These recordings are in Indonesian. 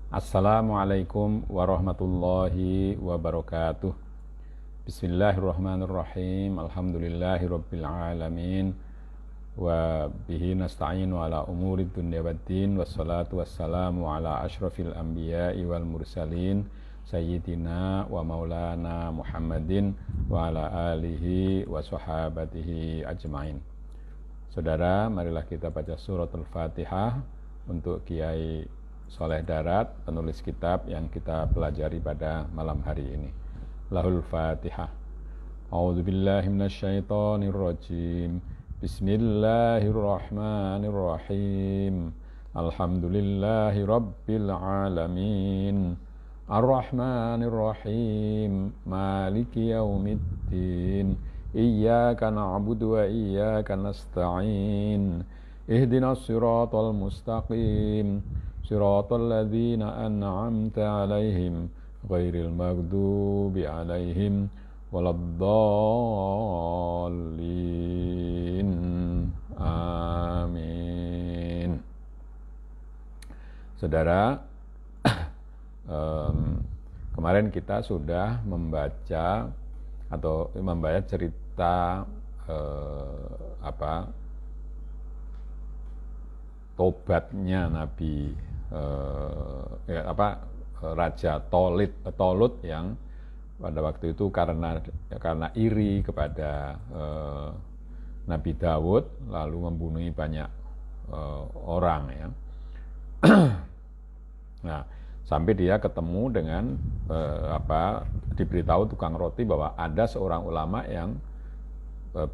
Assalamualaikum warahmatullahi wabarakatuh. Bismillahirrahmanirrahim. Alhamdulillahirabbil alamin. Wa bihi nasta'inu ala umuri dunya waddin. Wassalatu wassalamu ala asyrafil anbiya'i wal mursalin sayyidina wa maulana Muhammadin wa ala alihi wa sahabatihi ajmain. Saudara, marilah kita baca surat Al-Fatihah untuk Kiai Soleh Darat, penulis kitab yang kita pelajari pada malam hari ini. Lahul Fatihah. A'udzubillahi minasyaitonirrajim. Bismillahirrahmanirrahim. Alhamdulillahi rabbil alamin. Ar-Rahmanirrahim. Maliki yaumiddin. Iyyaka na'budu wa iyyaka nasta'in. Ihdinas siratal mustaqim. Siratal ladzina an'amta 'alaihim ghairil maghdubi 'alaihim waladdallin. Amin. Saudara, kemarin kita sudah membaca cerita tobatnya Nabi Raja Tolut yang pada waktu itu karena iri kepada Nabi Dawud lalu membunuh banyak orang ya. Nah, sampai dia ketemu dengan diberitahu tukang roti bahwa ada seorang ulama yang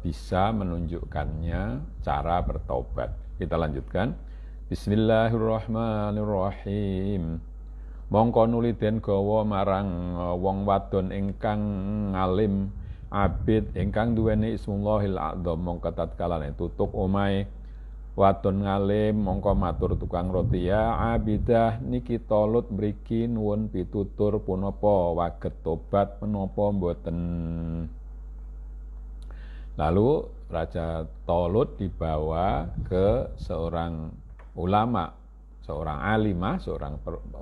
bisa menunjukkannya cara bertobat. Kita lanjutkan. Bismillahirrahmanirrahim. Mongko nuli den gawa marang wong wadon ingkang ngalim abid ingkang duweni ismullahil a'dzam, mongko tatkalane tutuk omahe wadon ngalim mongko matur tukang roti, ya abidah niki Tolut mriki nuwun pitutur punapa waget tobat menapa mboten. Lalu Raja Tolut dibawa ke seorang ulama, seorang alimah, seorang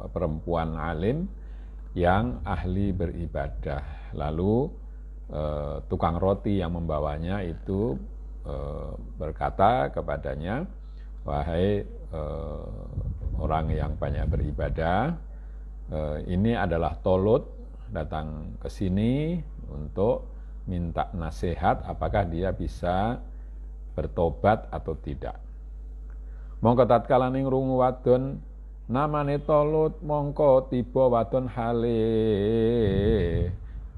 perempuan alim yang ahli beribadah. Lalu tukang roti yang membawanya itu berkata kepadanya, wahai orang yang banyak beribadah, ini adalah Tolut datang ke sini untuk minta nasihat apakah dia bisa bertobat atau tidak. Mongko tatkala ning rungu wadon namane Tolut, mongko tiba wadon hale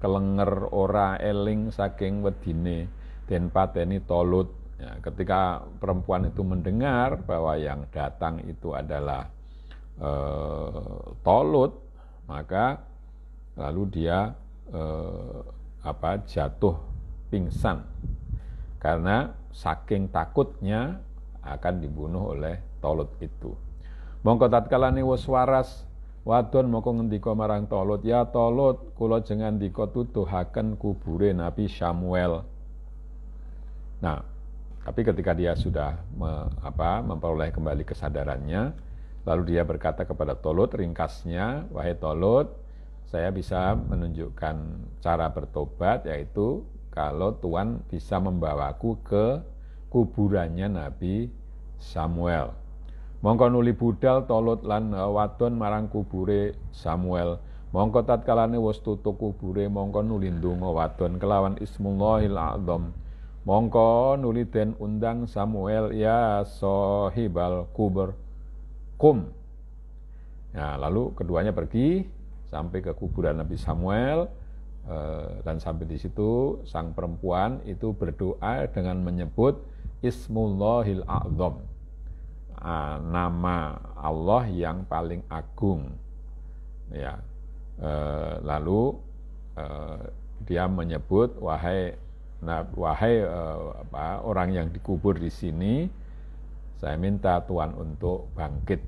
kelenger ora eling saking wedine den pateni Tolut. Ya, ketika perempuan itu mendengar bahwa yang datang itu adalah Tolut, maka lalu dia jatuh pingsan karena saking takutnya akan dibunuh oleh Tolut itu. Mongko tatkalane wis waras wadon mongko ngendika marang Tolut, ya Tolut, kula jenengan ndika tuduhaken kubure Nabi Samuel. Nah, tapi ketika dia sudah memperoleh kembali kesadarannya, lalu dia berkata kepada Tolut ringkasnya, wahai Tolut, saya bisa menunjukkan cara bertobat, yaitu kalau Tuhan bisa membawaku ke kuburannya Nabi Samuel. Mongko nuli budal Tolut lan wadon marang kubure Samuel. Mongko tatkalane wis tutuk kubure, mongko nuli ndonga wadon kelawan ismullahil a'dzam. Mongko nuli den undang Samuel, ya sahibal kubur kum. Nah, lalu keduanya pergi sampai ke kuburan Nabi Samuel. Dan sampai di situ sang perempuan itu berdoa dengan menyebut Ismullahil A'dzam, nama Allah yang paling agung. Ya, lalu dia menyebut wahai orang yang dikubur di sini, saya minta Tuhan untuk bangkit.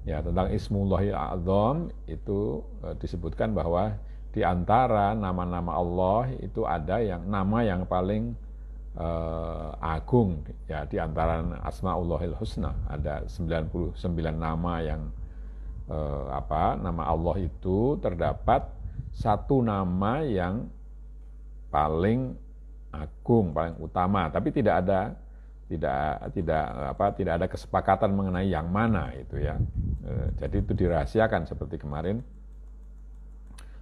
Ya, tentang Ismullahil A'dzam itu disebutkan bahwa di antara nama-nama Allah itu ada yang nama yang paling agung, ya, di antara Asmaullahil Husna ada 99 nama yang nama Allah itu terdapat satu nama yang paling agung, paling utama, tapi tidak ada kesepakatan mengenai yang mana itu ya. Jadi itu dirahasiakan seperti kemarin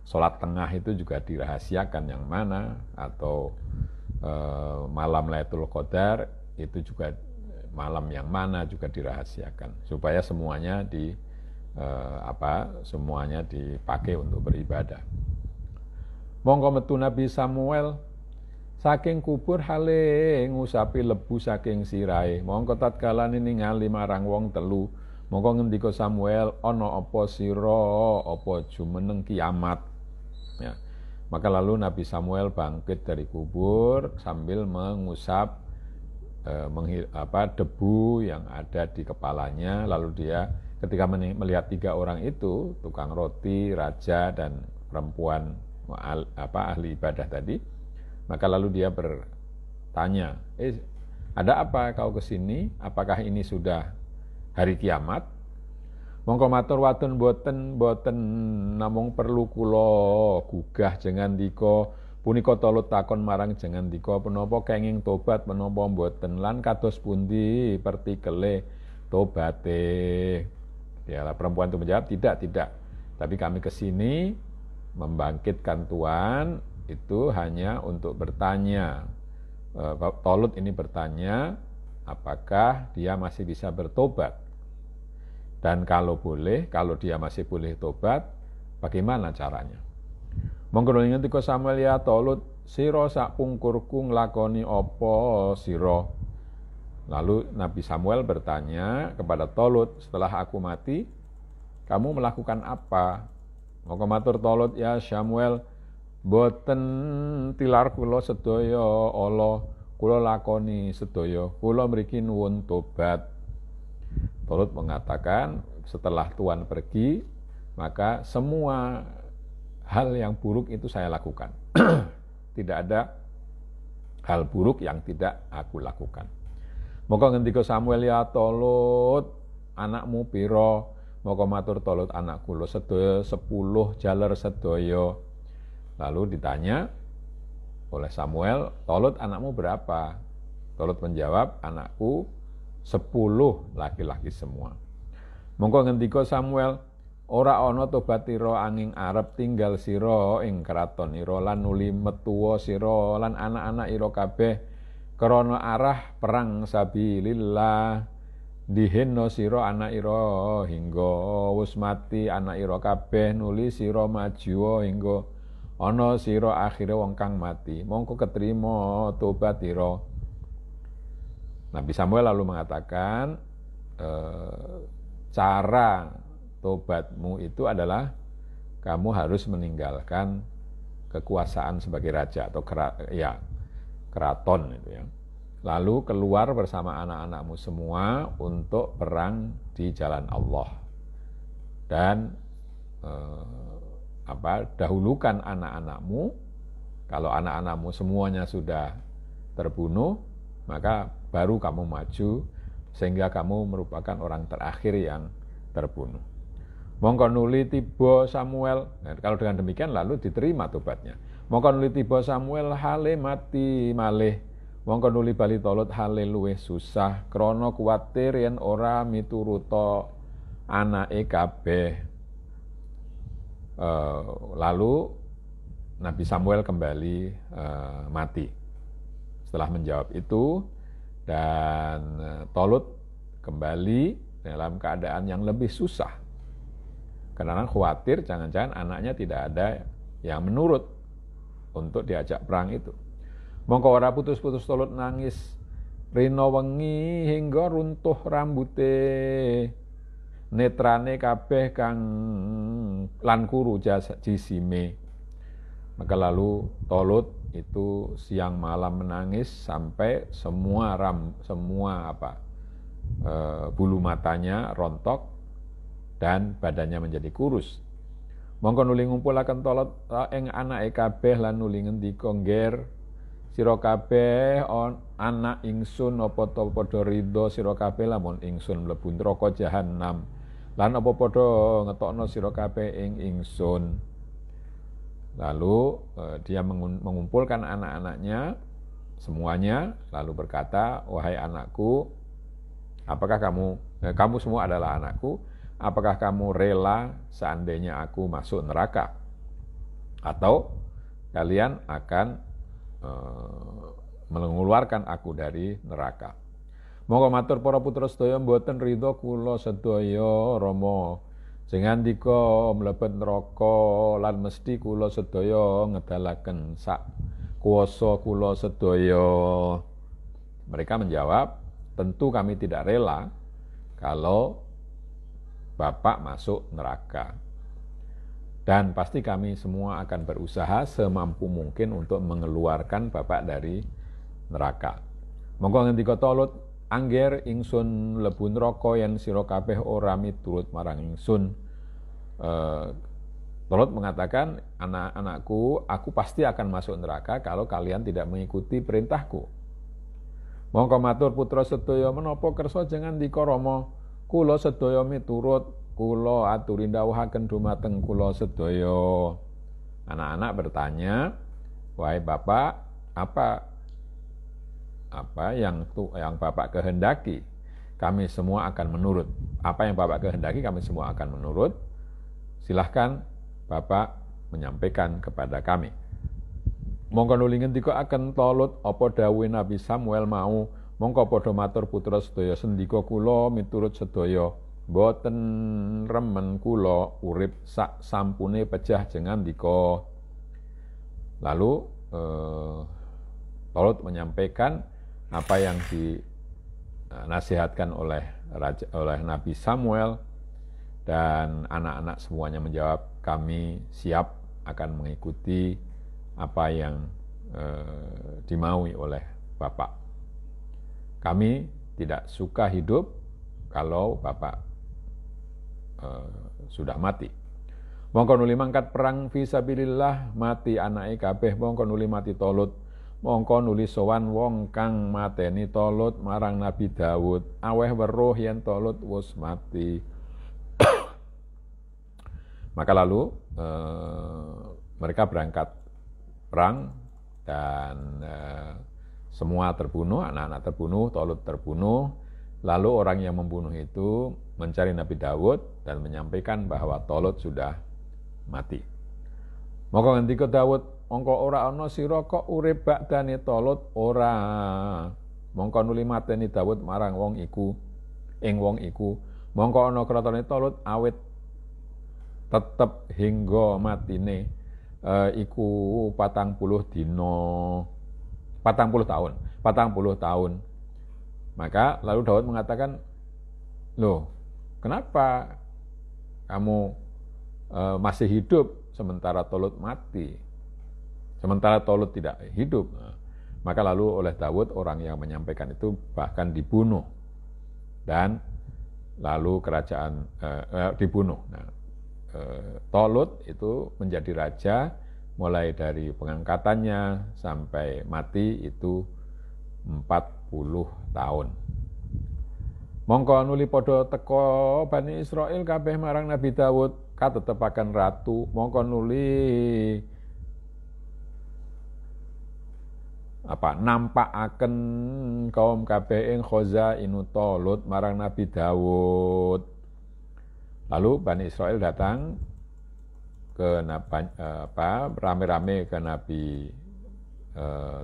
sholat tengah itu juga dirahasiakan yang mana, atau malam Lailatul Qadar itu juga malam yang mana juga dirahasiakan supaya semuanya semuanya dipakai untuk beribadah. Monggo metu Nabi Samuel saking kubur hale ngusapi lebu saking sirahe. Monggo tatkala ningali marang wong telu, monggo ngendika Samuel, ana apa sira, apa jumeneng kiamat. Ya. Maka lalu Nabi Samuel bangkit dari kubur sambil mengusap debu yang ada di kepalanya. Lalu dia ketika melihat 3 orang itu, tukang roti, raja, dan perempuan ahli ibadah tadi, maka lalu dia bertanya, ada apa kau kesini? Apakah ini sudah hari kiamat? Mongko matur wadon boten namung perlu kula gugah jengandika punika Tolut takon marang jengandika punapa kenging tobat menapa boten lan kados pundi pertikele tobate. Ya, perempuan itu menjawab tidak. Tapi kami kesini membangkitkan Tuhan itu hanya untuk bertanya. Tolut ini bertanya apakah dia masih bisa bertobat. Dan kalau dia masih boleh tobat, bagaimana caranya? Monggo ngendika Samuel, ya Tolut, sira sak pungkurku nglakoni apa sira? Lalu Nabi Samuel bertanya kepada Tolut, setelah aku mati, kamu melakukan apa? Monggo matur Tolut, ya Samuel, boten tilar kula sedaya ala kula lakoni sedaya, kula mriki nuwun tobat. Tolut mengatakan setelah Tuhan pergi, maka semua hal yang buruk itu saya lakukan. Tidak ada hal buruk yang tidak aku lakukan. Maka ngendika Samuel, ya Tolut, anakmu piro? Maka matur Tolut, anak kula sedaya 10 jaler sedaya. Lalu ditanya oleh Samuel, Tolut anakmu berapa? Tolut menjawab, anakku 10 laki-laki semua. Mongko ngendika Samuel, ora ana tobatira angin arep tinggal sira ing kraton ira lan nuli metuwa sira lan anak-anak ira kabeh krana arah perang sabilillah. Dihenno sira anak ira hingga wis mati anak ira kabeh, nuli sira maju hingga ana sira akhire wong kang mati. Mongko ketrima tobat ira. Nabi Samuel lalu mengatakan, cara tobatmu itu adalah kamu harus meninggalkan kekuasaan sebagai raja atau keraton itu ya. Lalu keluar bersama anak-anakmu semua untuk perang di jalan Allah. Dan dahulukan anak-anakmu. Kalau anak-anakmu semuanya sudah terbunuh, maka baru kamu maju, sehingga kamu merupakan orang terakhir yang terbunuh. Mongko nuli tiba Samuel, nah, kalau dengan demikian lalu diterima tobatnya. Mongko nuli tiba Samuel hale mati malih. Mongko nuli bali Tolut hale luwih susah, krana kuwatir yen ora mituruta anake kabeh. Lalu Nabi Samuel kembali mati. Setelah menjawab itu, dan Tolut kembali dalam keadaan yang lebih susah. Karena khawatir jangan-jangan anaknya tidak ada yang menurut untuk diajak perang itu. Mongko ora putus-putus Tolut nangis rina wengi hingga runtuh rambute, netrane kabeh kang lan kuru jisime. Maka lalu Tolut itu siang malam menangis sampai semua bulu matanya rontok dan badannya menjadi kurus. Mongko nuli ngumpulaken Tolut ing anake kabeh lan nuli ngendika, "Ngger sira kabeh anak ingsun apa ta padha ridho sira kabeh lamun ingsun mlebu neraka jahanam Lan apa padha ngetokno sira kabeh ing ingsun. Lalu dia mengumpulkan anak-anaknya semuanya, lalu berkata, wahai anakku, apakah kamu semua adalah anakku, apakah kamu rela seandainya aku masuk neraka? Atau kalian akan mengeluarkan aku dari neraka? Monggo matur para putra sedaya mboten ridho kula sedaya Rama. Sing ngandika mlebet neraka lan mesti kula sedaya ngedalaken sak kuwasa kula sedaya. Mereka menjawab, tentu kami tidak rela kalau Bapak masuk neraka. Dan pasti kami semua akan berusaha semampu mungkin untuk mengeluarkan Bapak dari neraka. Monggo ngendika Tolut, angger ingsun mlebu neraka yen sira kabeh ora miturut marang ingsun. Tolut mengatakan, anak-anakku, aku pasti akan masuk neraka kalau kalian tidak mengikuti perintahku. Mongko matur putra sedaya, menapa kersa jenengan ndika Rama, kula sedaya miturut, kula aturi dawuhaken dumateng kula sedaya. Anak-anak bertanya, wahai Bapak, apa yang Bapak kehendaki, kami semua akan menurut. Apa yang Bapak kehendaki, kami semua akan menurut. Silahkan Bapak menyampaikan kepada kami. Mongko nuli ngendika akan Tolut apa dawuhe Nabi Samuel mau, mongko padha matur putra sedaya, sendika kula miturut sedaya, boten remen kula urip sak sampune pejah jenengan ndika. Lalu Tolut menyampaikan apa yang dinasihatkan oleh Nabi Samuel, dan anak-anak semuanya menjawab, kami siap akan mengikuti apa yang dimaui oleh Bapak. Kami tidak suka hidup kalau Bapak sudah mati. Mongko nuli mangkat perang fisabilillah, mati anake kabeh. Mongko nuli mati Tolut. Mongko nuli sowan wong kang mateni Tolut marang Nabi Daud. Aweh weruh yen Tolut wis mati. Maka lalu mereka berangkat perang dan semua terbunuh, anak-anak terbunuh, Tolut terbunuh. Lalu orang yang membunuh itu mencari Nabi Daud dan menyampaikan bahwa Tolut sudah mati. Maka ngendika Daud, mongko ora ana sira kok urip bakdane Tolut, ora. Mongko nuli mateni Daud marang wong iku, wong iku. Mongko ana kratone Tolut awit tetep hingga matine iku 40 tahun. Maka lalu Daud mengatakan, loh, kenapa kamu masih hidup sementara Tolut mati, sementara Tolut tidak hidup? Maka lalu oleh Daud orang yang menyampaikan itu bahkan dibunuh, dan lalu kerajaan dibunuh. Nah, Tolut itu menjadi raja mulai dari pengangkatannya sampai mati itu 40 tahun. Mongko nuli padha teka Bani Israil kabeh marang Nabi Daud katetepaken ratu. Mongko nuli nampakaken kaum kabeh ing khazainu Tolut marang Nabi Daud. Lalu Bani Israel datang ke rame-rame ke Nabi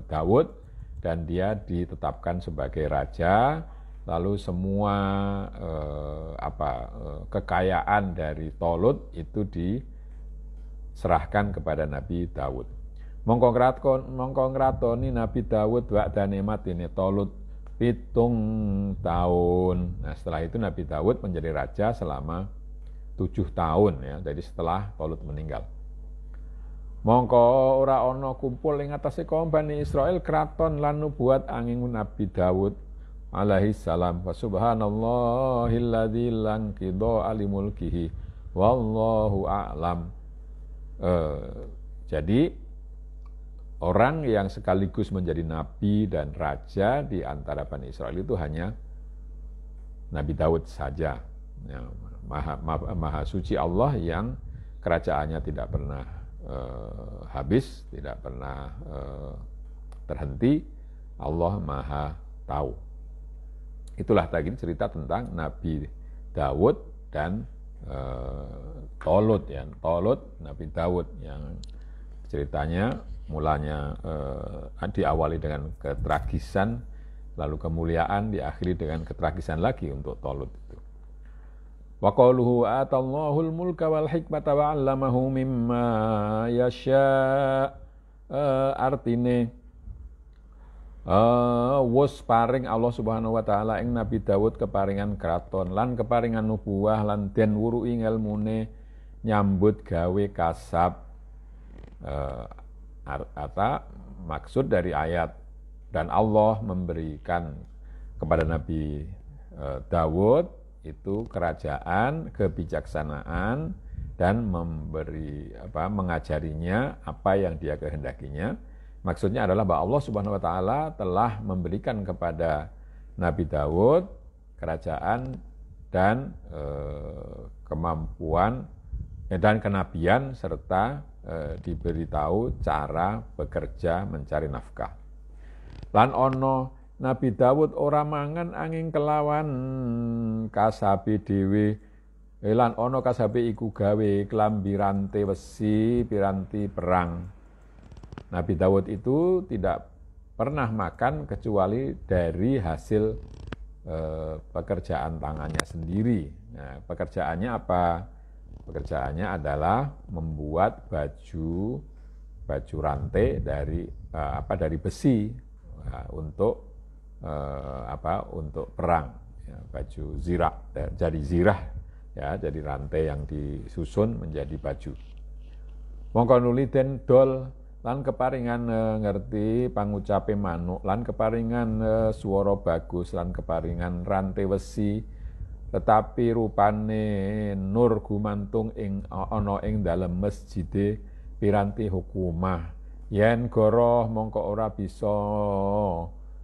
Daud, dan dia ditetapkan sebagai raja. Lalu semua kekayaan dari Tolut itu diserahkan kepada Nabi Daud. Mongko ngratoni Nabi Daud wa'dane matine Tolut 7 tahun. Nah, setelah itu Nabi Daud menjadi raja selama 7 tahun ya, jadi setelah Tolut meninggal. Mongko ora ana kumpul ing atase kaum Bani Israil kraton lan nubuat angin Nabi Daud alaihi salam. Wa subhanallahilladzi lan qida alimulkihi wallahu a'lam. Jadi orang yang sekaligus menjadi nabi dan raja di antara Bani Israil itu hanya Nabi Daud saja. Ya, maha suci Allah yang kerajaannya tidak pernah habis, tidak pernah terhenti. Allah maha tahu. Itulah tadi cerita tentang Nabi Daud dan Tolut ya. Tolut, Nabi Daud yang ceritanya mulanya diawali dengan ketragisan, lalu kemuliaan, diakhiri dengan ketragisan lagi untuk Tolut itu. Wa qauluhu atallahul mulka wal hikmata wa 'allamahu mimma yasha. Artine wus paring Allah Subhanahu wa taala ing Nabi Daud keparingan kraton lan keparingan nubuwah lan den wuruki ngelmune nyambut gawe kasab. Maksud dari ayat dan Allah memberikan kepada Nabi Daud itu kerajaan, kebijaksanaan, dan mengajarinya apa yang dia kehendakinya. Maksudnya adalah bahwa Allah Subhanahu wa taala telah memberikan kepada Nabi Daud kerajaan dan kemampuan dan kenabian serta diberitahu cara bekerja mencari nafkah. Lan ono Nabi Daud ora mangan angin kelawan kasabe dhewe. Lan ono kasabe iku gawe klambi rantai besi piranti perang. Nabi Daud itu tidak pernah makan kecuali dari hasil pekerjaan tangannya sendiri. Nah, pekerjaannya apa? Pekerjaannya adalah membuat baju rantai dari besi untuk perang, ya, baju zirah, jadi zirah, ya, jadi rantai yang disusun menjadi baju. Mongko nuli den dol lan keparingan ngerti pangucape manuk lan keparingan swara bagus lan keparingan rantai besi, tetapi rupane nur gumantung ing ana ing dalem masjide piranti hukumah. Yen goroh mongko ora bisa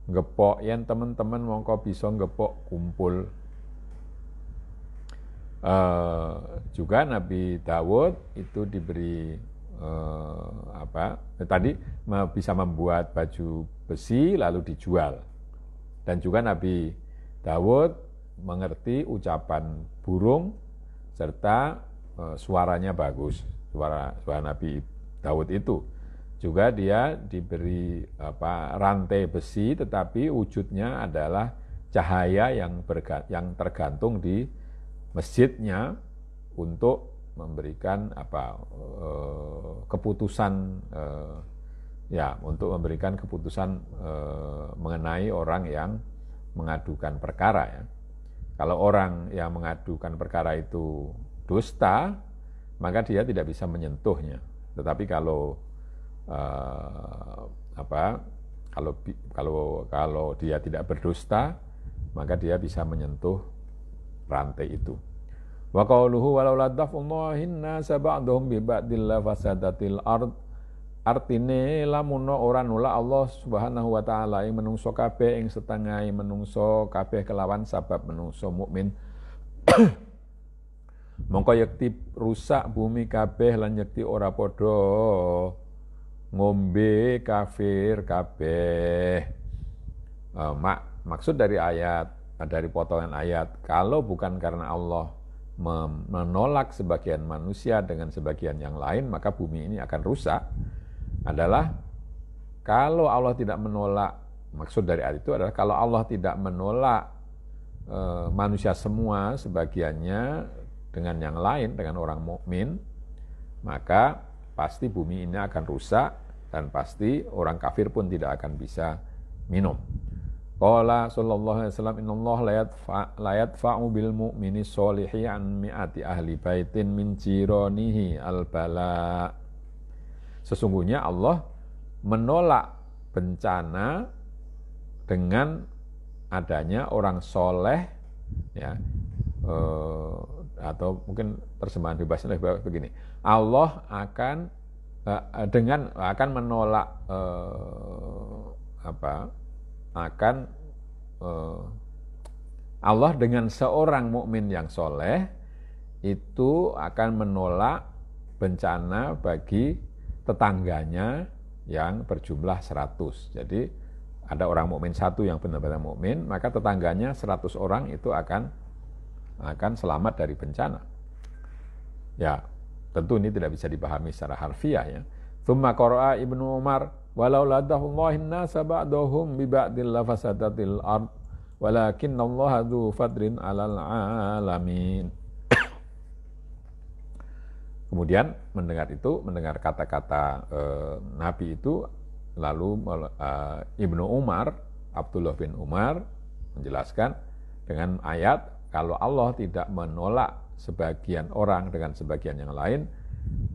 ngepok, yen teman-teman mongko bisa ngepok kumpul. Juga Nabi Daud itu diberi tadi bisa membuat baju besi lalu dijual. Dan juga Nabi Daud mengerti ucapan burung serta suaranya bagus, suara Nabi Daud itu. Juga dia diberi rantai besi, tetapi wujudnya adalah cahaya yang tergantung di masjidnya untuk memberikan keputusan untuk memberikan keputusan mengenai orang yang mengadukan perkara, ya. Kalau orang yang mengadukan perkara itu dusta, maka dia tidak bisa menyentuhnya. Tetapi kalau kalau dia tidak berdusta, maka dia bisa menyentuh rantai itu. Wa qauluhu walau ladafullahu nasa ba'dhum bi ba'dil fasadatil ard. Artine lamun ora nolak Allah Subhanahu wa taala ing menungso kabeh ing setengah menungso kabeh kelawan sabab menungso mukmin. Mongko yekti rusak bumi kabeh lan yekti ora padha ngombe kafir kabeh. Maksud dari potongan ayat, kalau bukan karena Allah menolak sebagian manusia dengan sebagian yang lain, maka bumi ini akan rusak. Adalah kalau Allah tidak menolak, maksud dari ayat itu adalah kalau Allah tidak menolak manusia semua sebagiannya dengan yang lain, dengan orang mukmin, maka pasti bumi ini akan rusak dan pasti orang kafir pun tidak akan bisa minum. Qala sallallahu alaihi wasallam innallaha la yadfa'u bil mu'mini sholihi an mi'ati ahli baitin min jiranihi al bala. Sesungguhnya Allah menolak bencana dengan adanya orang soleh, ya, atau mungkin terjemahan bebasnya begini, Allah akan menolak Allah dengan seorang mukmin yang soleh itu akan menolak bencana bagi tetangganya yang berjumlah 100. Jadi ada orang mukmin satu yang benar-benar mukmin, maka tetangganya 100 orang itu akan selamat dari bencana. Ya, tentu ini tidak bisa dipahami secara harfiah ya. Tsumma qara'a Ibnu Umar walau ladahullahin nasa ba'dahum bi ba'dil lafasadatil ard walakinnallaha dzu fadrin 'alal 'alamin. Kemudian mendengar kata-kata Nabi itu, lalu Ibnu Umar, Abdullah bin Umar menjelaskan dengan ayat, kalau Allah tidak menolak sebagian orang dengan sebagian yang lain,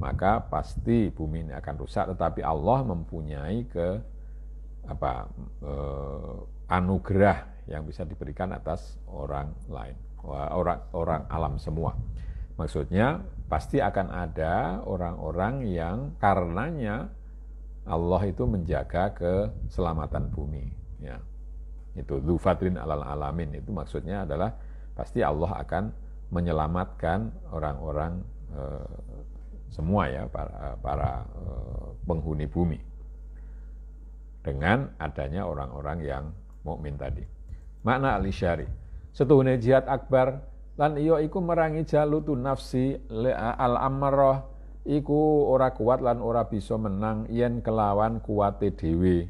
maka pasti bumi ini akan rusak. Tetapi Allah mempunyai anugerah yang bisa diberikan atas orang lain, orang alam semua. Maksudnya pasti akan ada orang-orang yang karenanya Allah itu menjaga keselamatan bumi. Ya. Itu dzu fadlin 'alal alamin, itu maksudnya adalah pasti Allah akan menyelamatkan orang-orang semua ya, para penghuni bumi dengan adanya orang-orang yang mukmin tadi. Makna al-isyari, setuhune jihad akbar lan iya iku merangi jalutu nafsi al-ammarah, iku ora kuat lan ora bisa menang yen kelawan kuwate dhewe.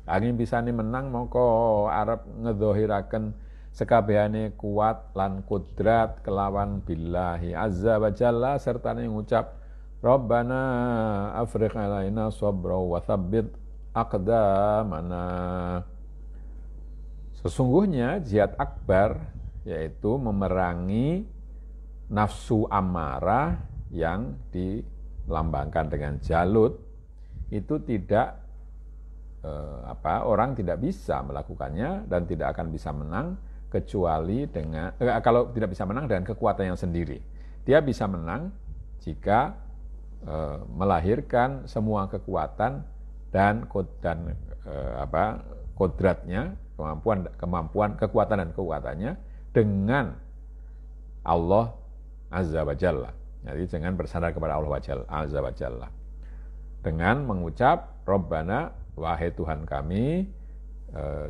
Angin bisane menang mongko arep ngedhahiraken sekabehane kuat lan kudrat kelawan billahi azza wa jalla sertane ngucap Rabbana afrigh alaina sabra wa tsabbit aqdamana. Sesungguhnya jihad akbar yaitu memerangi nafsu amarah yang dilambangkan dengan jalut, itu tidak orang tidak bisa melakukannya dan tidak akan bisa menang kecuali dengan kalau tidak bisa menang dengan kekuatannya sendiri. Dia bisa menang jika melahirkan semua kekuatan dan kodratnya, kemampuan kekuatan dan kekuatannya dengan Allah Azza wa Jalla. Jadi dengan bersandar kepada Allah Azza wa Jalla. Dengan mengucap Rabbana, wahai Tuhan kami,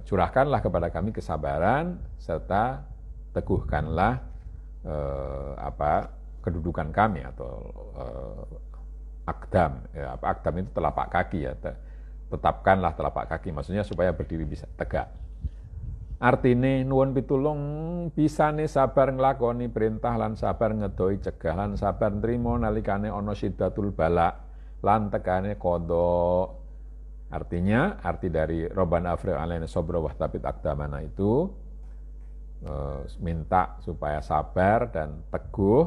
curahkanlah kepada kami kesabaran serta teguhkanlah kedudukan kami atau akdam. Akdam itu telapak kaki ya. Tetapkanlah telapak kaki, maksudnya supaya berdiri bisa tegak. Artine nuwun pitulung bisane sabar nglakoni perintah lan sabar ngedoi cegah lan sabar nrimo nalikane ana syiddatul bala lan tekane qada. Artinya, arti dari Rabbana afrigh alaina sabra wa tsabbit aqdamana itu minta supaya sabar dan teguh,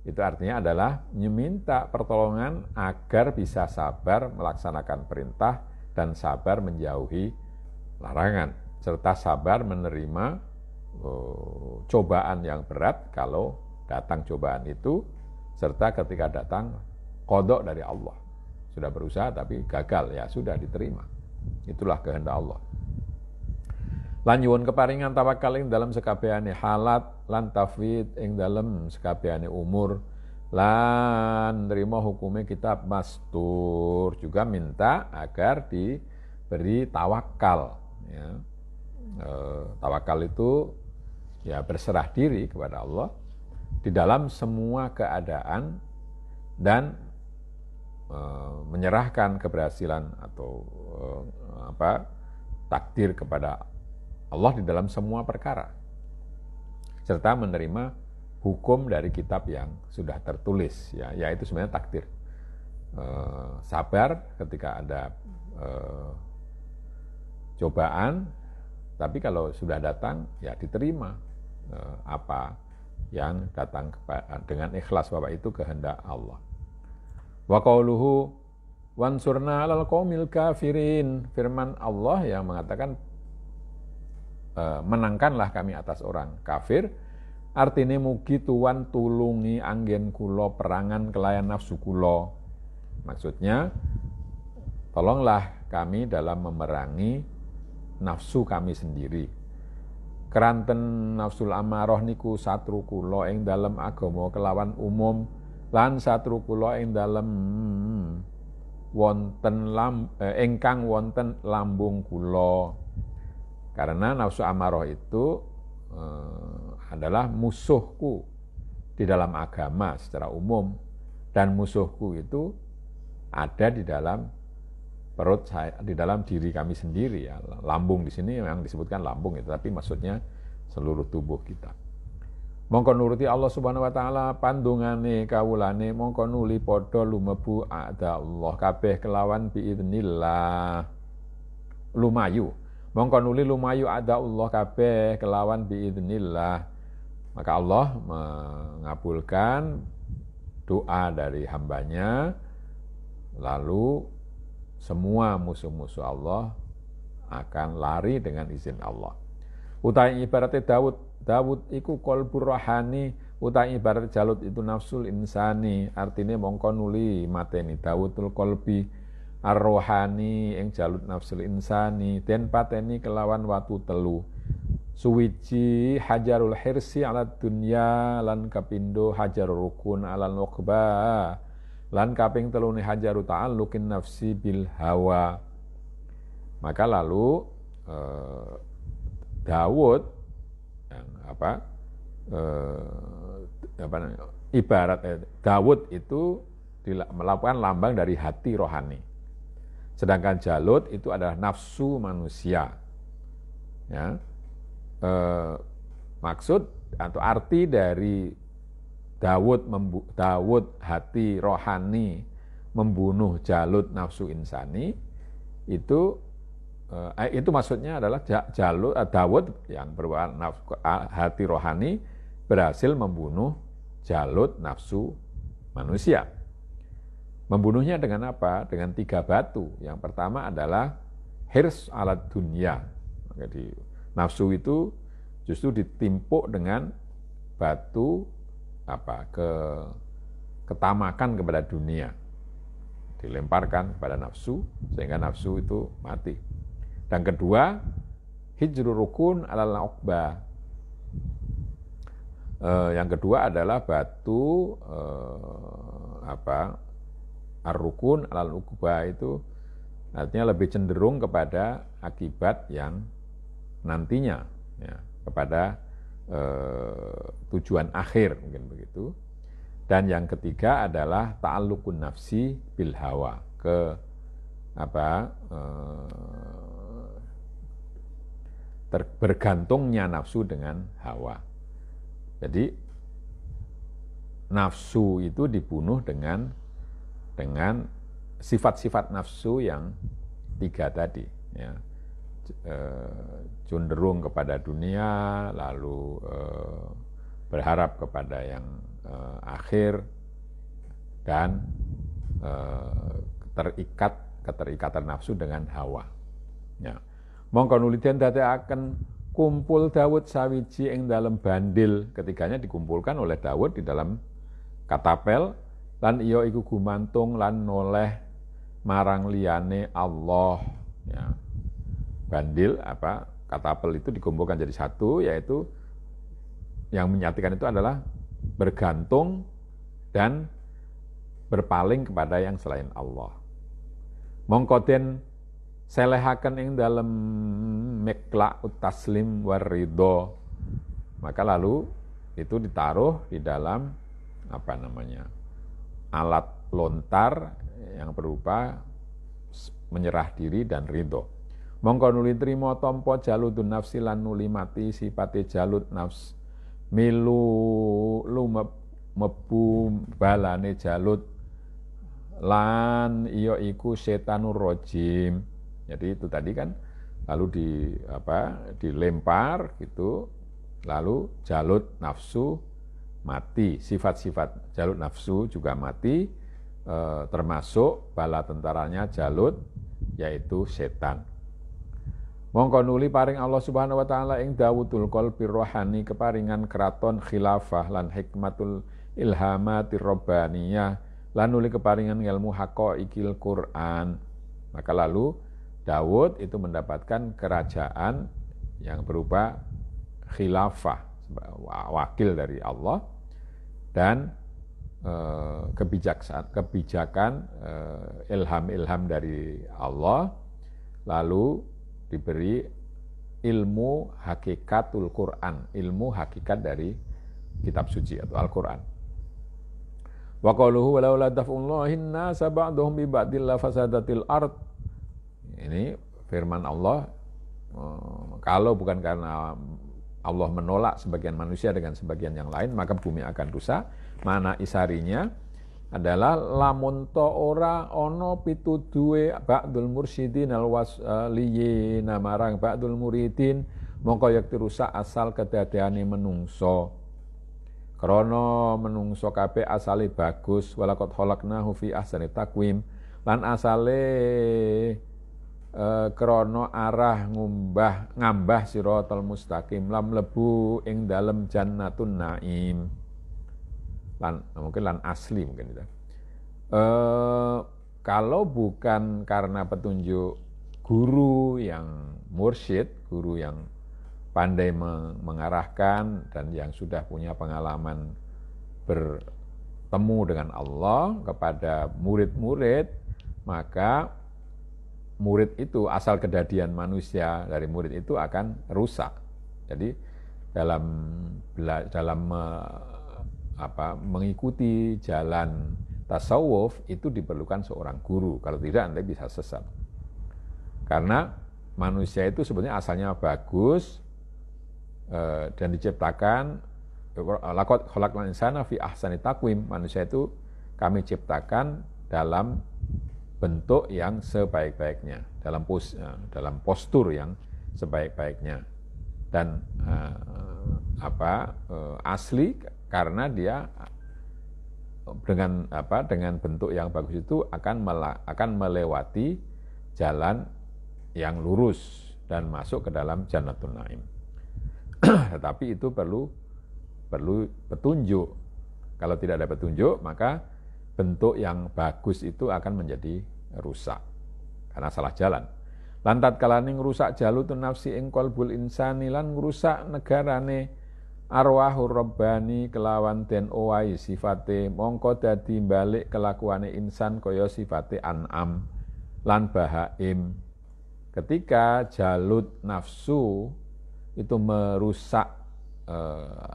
itu artinya adalah meminta pertolongan agar bisa sabar melaksanakan perintah dan sabar menjauhi larangan, serta sabar menerima cobaan yang berat kalau datang cobaan itu, serta ketika datang qada dari Allah. Sudah berusaha tapi gagal, ya sudah diterima. Itulah kehendak Allah. Lan nyuwun keparingan tawakal ing dalam sekabehane halat lan tafwid ing dalam sekabehane umur lan nerima hukume kitab mastur, juga minta agar diberi tawakal ya. Tawakal itu ya berserah diri kepada Allah di dalam semua keadaan dan menyerahkan keberhasilan atau takdir kepada Allah di dalam semua perkara, serta menerima hukum dari kitab yang sudah tertulis, ya, yaitu sebenarnya takdir. Sabar ketika ada cobaan, tapi kalau sudah datang ya diterima apa yang datang dengan ikhlas bahwa itu kehendak Allah. Wa qauluhu wansurna 'alal qaumil kafirin, firman Allah yang mengatakan menangkanlah kami atas orang kafir, artine mugi tuan tulungi anggen kula perangan kelayan nafsu kula. Maksudnya tolonglah kami dalam memerangi nafsu kami sendiri. keranten nafsul amarah niku satru kula ing dalem agama kelawan umum lan satru kula ing dalem wonten ingkang wonten lambung kula. Karena nafsu amarah itu adalah musuhku di dalam agama secara umum, dan musuhku itu ada di dalam perut saya, di dalam diri kami sendiri ya. Lambung di sini yang disebutkan lambung itu, tapi maksudnya seluruh tubuh kita. Mongko nuruti Allah Subhanahu wa taala pandungane kawulane, mongko nuli padha lumebu ada Allah kabeh kelawan biidznillah. Lumayu. Mongko nuli lumayu ada Allah kabeh kelawan biidznillah. Maka Allah mengabulkan doa dari hambanya, lalu semua musuh-musuh Allah akan lari dengan izin Allah. Utai ibaratnya Dawud iku qalbur rohani, utai ibarat Jalut itu nafsul insani, artinya mongko nuli mateni Dawudul qalbi ar-rohani ing Jalut nafsul insani, den pateni kelawan watu telu. Suwiji hajarul hirsi ala dunya, lan kapindo hajarul rukun ala nuqba, lan kaping telune hajaru ta'alluqin nafsi bil hawa. Maka lalu Daud yang ibarat Daud itu melakukan lambang dari hati rohani. Sedangkan Jalut itu adalah nafsu manusia. Ya. Maksud atau arti dari Daud hati rohani membunuh Jalut nafsu insani itu maksudnya adalah Daud yang berupa hati rohani berhasil membunuh Jalut nafsu manusia. Membunuhnya dengan apa? Dengan 3 batu. Yang pertama adalah hirs alat dunia. Jadi nafsu itu justru ditimpuk dengan batu ketamakan kepada dunia, dilemparkan kepada nafsu sehingga nafsu itu mati. Dan kedua, hijrul rukun alal uqba. Yang kedua adalah batu ar-rukun alal uqba, itu artinya lebih cenderung kepada akibat yang nantinya ya, kepada tujuan akhir mungkin begitu. Dan yang ketiga adalah ta'alluqun nafsi bil hawa, bergantungnya nafsu dengan hawa. Jadi nafsu itu dibunuh dengan sifat-sifat nafsu yang 3 tadi ya. Cenderung kepada dunia, lalu berharap kepada yang akhir, dan keterikatan nafsu dengan hawa. Ya. Mongko nuli den dadekaken kumpul Daud sawiji ing dalam bandil, ketiganya dikumpulkan oleh Daud di dalam katapel, lan iya iku gumantung lan noleh marang liyane Allah. Ya. Bandil katapel itu dikumpulkan jadi satu, yaitu yang menyatukan itu adalah bergantung dan berpaling kepada yang selain Allah. Mongko den selehaken ing dalem mikla taslim waridho, maka lalu itu ditaruh di dalam alat lontar yang berupa menyerah diri dan ridho. Mongko nuli trimo tampa Jaludun nafsi lan nuli mati sifate Jalut nafs, milu mebu balane Jalut, lan iya iku setanur rajim. Jadi itu tadi kan lalu dilempar gitu, lalu Jalut nafsu mati, sifat-sifat Jalut nafsu juga mati, termasuk bala tentaranya Jalut yaitu setan. Mongko nuli paring Allah Subhanahu wa taala ing Dawudul qalbi rohani keparingan keraton khilafah lan hikmatul ilhamatir rabbaniyah, lan nuli keparingan ilmu haqaiqil Quran. Maka lalu Daud itu mendapatkan kerajaan yang berupa khilafah, wakil dari Allah, dan kebijakan ilham dari Allah, lalu diberi ilmu hakikatul Quran, ilmu hakikat dari kitab suci atau Al-Quran. Wa qauluhu walaula daf'ullahin nasa ba'dhum bi ba'dil fasadatil ard. Ini firman Allah, kalau bukan karena Allah menolak sebagian manusia dengan sebagian yang lain, maka bumi akan rusak. Mana isarinya adalah lamun to ora ono pituduhe ba'dul mursyidin alwasliyin marang ba'dul muridin, mongko yakti rusak asal kedadeane menungso. Krana menungso kabeh asale bagus, walaqad khalaqnahu fi ahsani taqwim, lan asale krana arah ngambah siratal mustaqim, lam mlebu ing dalem jannatun naim. Mungkin asli mungkin itu. Kalau bukan karena petunjuk guru yang mursyid, guru yang pandai mengarahkan dan yang sudah punya pengalaman bertemu dengan Allah kepada murid-murid, maka murid itu, asal kedadian manusia dari murid itu akan rusak. Jadi dalam mengikuti jalan tasawuf itu diperlukan seorang guru, kalau tidak Anda bisa sesat. Karena manusia itu sebenarnya asalnya bagus, dan diciptakan laqad khalaqnal insana fi ahsani taqwim, manusia itu kami ciptakan dalam bentuk yang sebaik-baiknya, dalam postur yang sebaik-baiknya, dan asli karena dia dengan bentuk yang bagus itu akan melewati jalan yang lurus dan masuk ke dalam Jannatun Naim. Tetapi itu perlu petunjuk. Kalau tidak ada petunjuk, maka bentuk yang bagus itu akan menjadi rusak karena salah jalan. Lantat kalane ngrusak jalutun nafsi ing qalbul insani, lan ngrusak negarane arwahur rabbani kelawan den owai sifate, mongko dadi balik kelakuane insan kaya sifate an'am lan bahaim. Ketika jalut nafsu itu merusak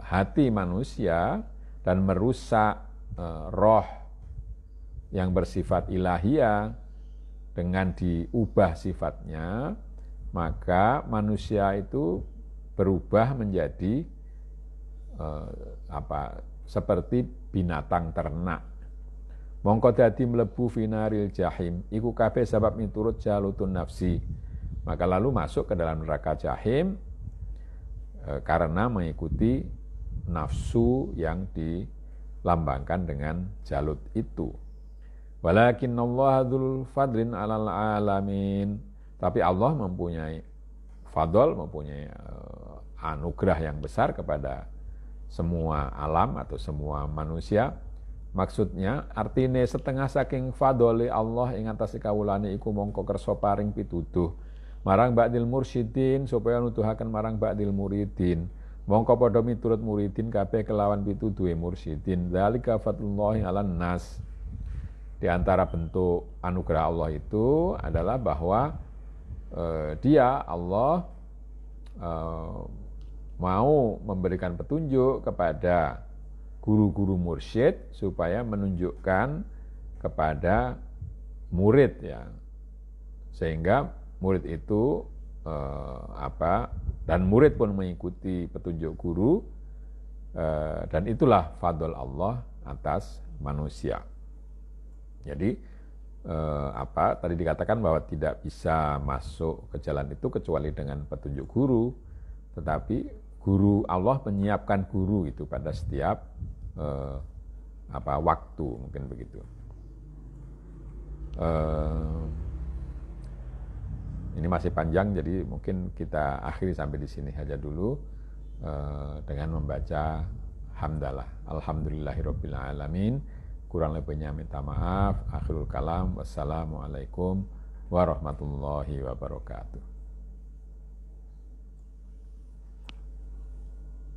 hati manusia dan merusak roh yang bersifat ilahiyah dengan diubah sifatnya, maka manusia itu berubah menjadi seperti binatang ternak. Mongko dadi mlebu finaril jahim, iku kabeh sebab miturut jalutun nafsi. Maka lalu masuk ke dalam neraka jahim karena mengikuti nafsu yang dilambangkan dengan jalut itu. Walakinnallaha dzul fadlin 'alal alamin. Tapi Allah mempunyai fadl, mempunyai anugerah yang besar kepada semua alam atau semua manusia. Maksudnya artine setengah saking fadole Allah ing atase kawulane iku mongko kersa paring pituduh marang ba'dil mursyidin supaya nuduhaken marang ba'dil muridin, mongko padha miturut muridin kabeh kelawan pituduhe mursyidin. Dzalika fadlullahi 'alan nas. Di antara bentuk anugerah Allah itu adalah bahwa Dia Allah mau memberikan petunjuk kepada guru-guru mursyid supaya menunjukkan kepada murid, ya, sehingga murid itu dan murid pun mengikuti petunjuk guru, dan itulah fadl Allah atas manusia. Jadi tadi dikatakan bahwa tidak bisa masuk ke jalan itu kecuali dengan petunjuk guru, tetapi guru Allah menyiapkan guru itu pada setiap waktu, mungkin begitu. Ini masih panjang, jadi mungkin kita akhiri sampai di sini saja dulu dengan membaca hamdalah. Alhamdulillahirabbil alamin. Kurang lebihnya minta maaf. Akhirul kalam. Wassalamualaikum warahmatullahi wabarakatuh.